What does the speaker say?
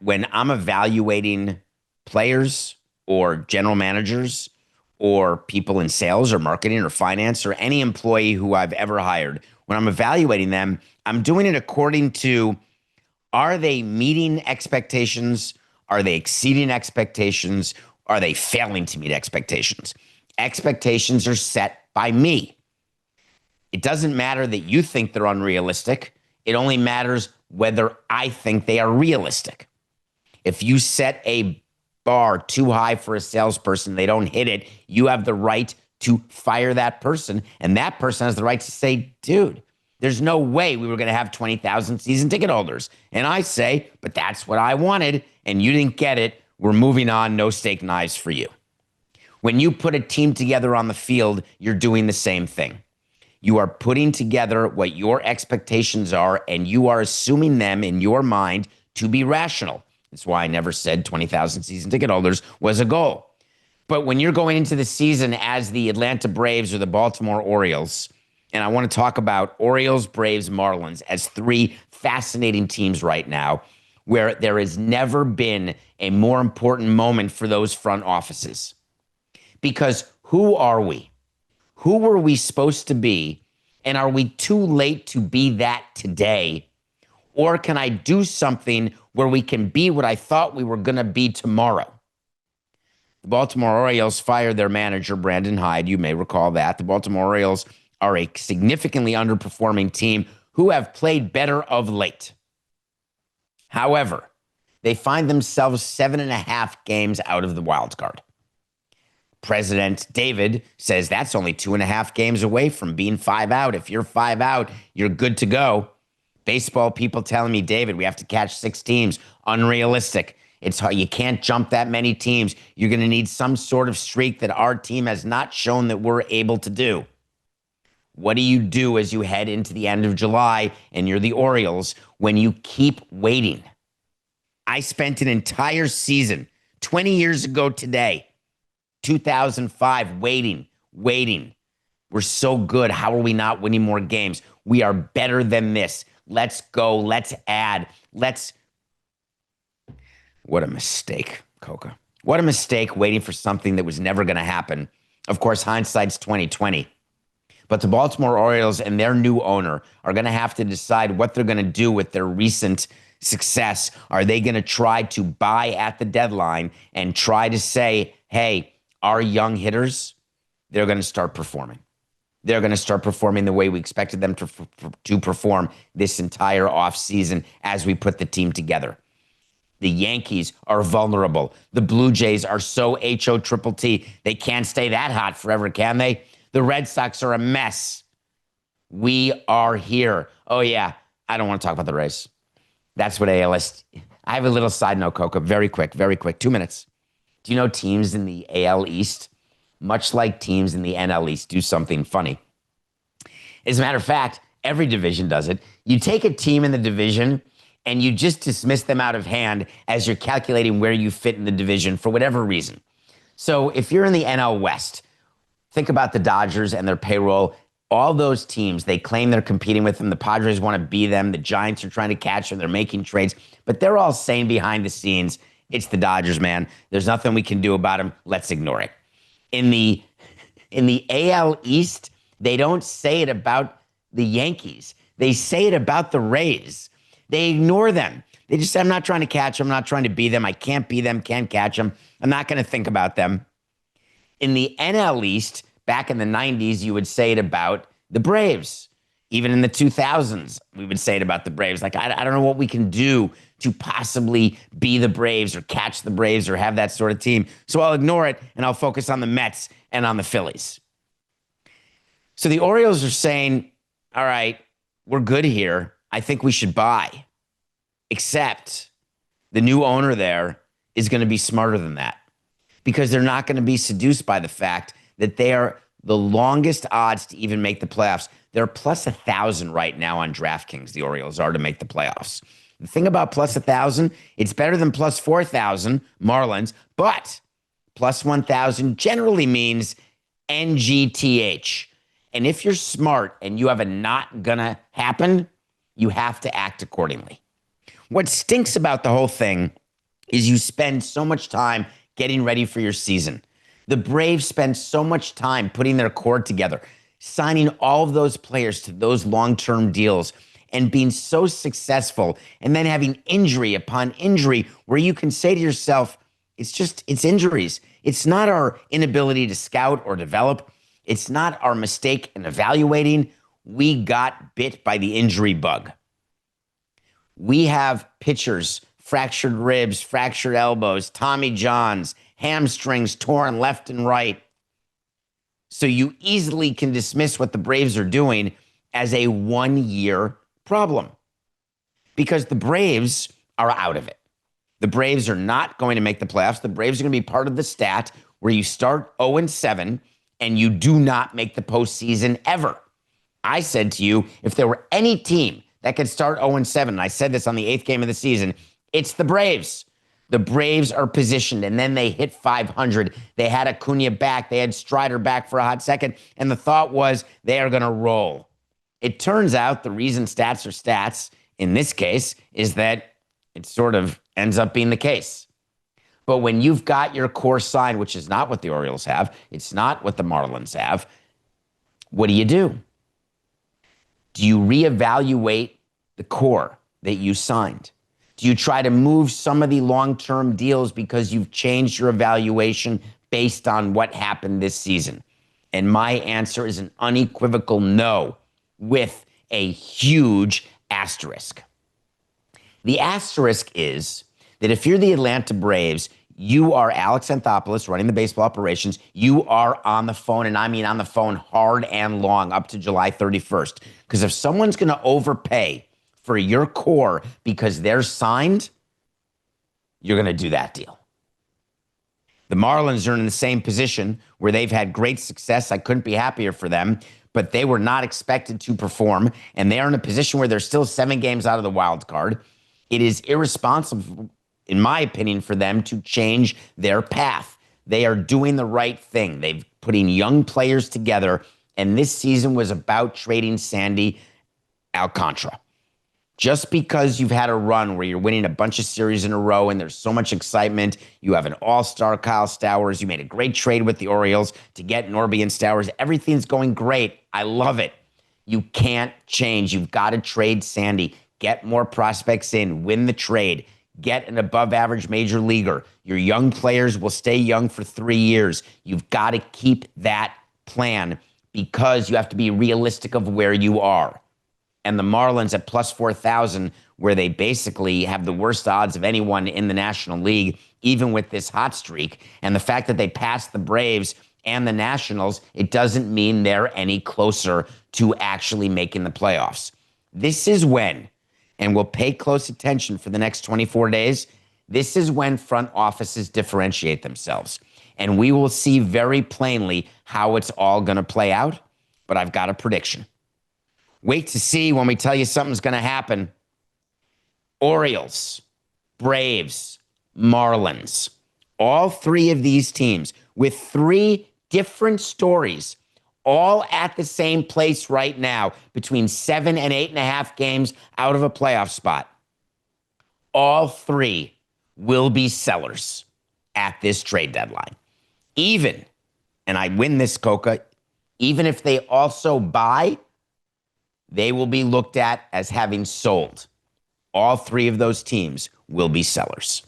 when I'm evaluating players or general managers or people in sales or marketing or finance or any employee who I've ever hired, when I'm evaluating them, I'm doing it according to, are they meeting expectations? Are they exceeding expectations? Are they failing to meet expectations? Expectations are set by me. It doesn't matter that you think they're unrealistic. It only matters whether I think they are realistic. If you set a bar too high for a salesperson, they don't hit it, you have the right to fire that person. And that person has the right to say, dude, there's no way we were going to have 20,000 season ticket holders. And I say, but that's what I wanted, and you didn't get it. We're moving on. No steak knives for you. When you put a team together on the field, you're doing the same thing. You are putting together what your expectations are, and you are assuming them in your mind to be rational. That's why I never said 20,000 season ticket holders was a goal. But when you're going into the season as the Atlanta Braves or the Baltimore Orioles, and I want to talk about Orioles, Braves, Marlins as three fascinating teams right now, where there has never been a more important moment for those front offices. Because who are we? Who were we supposed to be? And are we too late to be that today? Or can I do something where we can be what I thought we were going to be tomorrow? The Baltimore Orioles fired their manager, Brandon Hyde. You may recall that. The Baltimore Orioles are a significantly underperforming team who have played better of late. However, they find themselves 7.5 games out of the wild card. President David says that's only 2.5 games away from being 5 out. If you're 5 out, you're good to go. Baseball people telling me, David, we have to catch 6 teams. Unrealistic. It's hard. You can't jump that many teams. You're going to need some sort of streak that our team has not shown that we're able to do. What do you do as you head into the end of July and you're the Orioles when you keep waiting? I spent an entire season 20 years ago today, 2005, waiting. We're so good. How are we not winning more games? We are better than this. Let's go. Let's add. What a mistake, Coca. What a mistake waiting for something that was never going to happen. Of course, hindsight's 2020. But the Baltimore Orioles and their new owner are going to have to decide what they're going to do with their recent success. Are they going to try to buy at the deadline and try to say, hey, our young hitters, they're going to start performing. They're going to start performing the way we expected them to perform this entire offseason as we put the team together. The Yankees are vulnerable. The Blue Jays are so HOTT. They can't stay that hot forever, can they? The Red Sox are a mess. We are here. Oh, yeah. I don't want to talk about the Rays. That's what ALS. I have a little side note, Coca. Very quick. 2 minutes. Do you know teams in the AL East, much like teams in the NL East, do something funny? As a matter of fact, every division does it. You take a team in the division and you just dismiss them out of hand as you're calculating where you fit in the division for whatever reason. So if you're in the NL West, think about the Dodgers and their payroll. All those teams, they claim they're competing with them. The Padres want to be them. The Giants are trying to catch them. They're making trades. But they're all saying behind the scenes, it's the Dodgers, man. There's nothing we can do about them. Let's ignore it. In the AL East, they don't say it about the Yankees. They say it about the Rays. They ignore them. They just say, I'm not trying to catch them. I'm not trying to be them. I can't be them, can't catch them. I'm not going to think about them. In the NL East, back in the 90s, you would say it about the Braves. Even in the 2000s, we would say it about the Braves. Like, I don't know what we can do to possibly be the Braves or catch the Braves or have that sort of team. So I'll ignore it and I'll focus on the Mets and on the Phillies. So the Orioles are saying, all right, we're good here. I think we should buy. Except the new owner there is going to be smarter than that, because they're not going to be seduced by the fact that they are the longest odds to even make the playoffs. They're plus 1,000 right now on DraftKings, the Orioles are, to make the playoffs. The thing about plus 1,000, it's better than plus 4,000, Marlins, but plus 1,000 generally means NGTH. And if you're smart and you have a not gonna happen, you have to act accordingly. What stinks about the whole thing is you spend so much time getting ready for your season. The Braves spend so much time putting their core together, signing all of those players to those long-term deals and being so successful, and then having injury upon injury where you can say to yourself, it's injuries. It's not our inability to scout or develop. It's not our mistake in evaluating. We got bit by the injury bug. We have pitchers, fractured ribs, fractured elbows, Tommy Johns, hamstrings torn left and right. So you easily can dismiss what the Braves are doing as a 1-year problem because the Braves are out of it. The Braves are not going to make the playoffs. The Braves are going to be part of the stat where you start 0-7 and you do not make the postseason ever. I said to you, if there were any team that could start 0-7, and I said this on the 8th game of the season, it's the Braves. The Braves are positioned, and then they hit 500. They had Acuna back. They had Strider back for a hot second, and the thought was they are going to roll. It turns out the reason stats are stats in this case is that it sort of ends up being the case. But when you've got your core signed, which is not what the Orioles have, it's not what the Marlins have, what do? Do you reevaluate the core that you signed? Do you try to move some of the long-term deals because you've changed your evaluation based on what happened this season? And my answer is an unequivocal no with a huge asterisk. The asterisk is that if you're the Atlanta Braves, you are Alex Anthopoulos running the baseball operations. You are on the phone, and I mean on the phone hard and long up to July 31st. Because if someone's going to overpay for your core because they're signed, you're going to do that deal. The Marlins are in the same position where they've had great success. I couldn't be happier for them, but they were not expected to perform, and they are in a position where they're still 7 games out of the wild card. It is irresponsible, in my opinion, for them to change their path. They are doing the right thing. They've putting young players together, and this season was about trading Sandy Alcantara. Just because you've had a run where you're winning a bunch of series in a row and there's so much excitement, you have an all-star Kyle Stowers, you made a great trade with the Orioles to get Norby and Stowers, everything's going great. I love it. You can't change. You've got to trade Sandy. Get more prospects in. Win the trade. Get an above-average major leaguer. Your young players will stay young for 3 years. You've got to keep that plan because you have to be realistic of where you are. And the Marlins at plus 4,000, where they basically have the worst odds of anyone in the National League, even with this hot streak. And the fact that they passed the Braves and the Nationals, it doesn't mean they're any closer to actually making the playoffs. This is when, and we'll pay close attention for the next 24 days, this is when front offices differentiate themselves. And we will see very plainly how it's all going to play out. But I've got a prediction. Wait to see when we tell you something's going to happen. Orioles, Braves, Marlins, all 3 of these teams with 3 different stories, all at the same place right now, between 7 and 8.5 games out of a playoff spot. All 3 will be sellers at this trade deadline. Even, and I win this, Coca, even if they also buy, they will be looked at as having sold. All 3 of those teams will be sellers.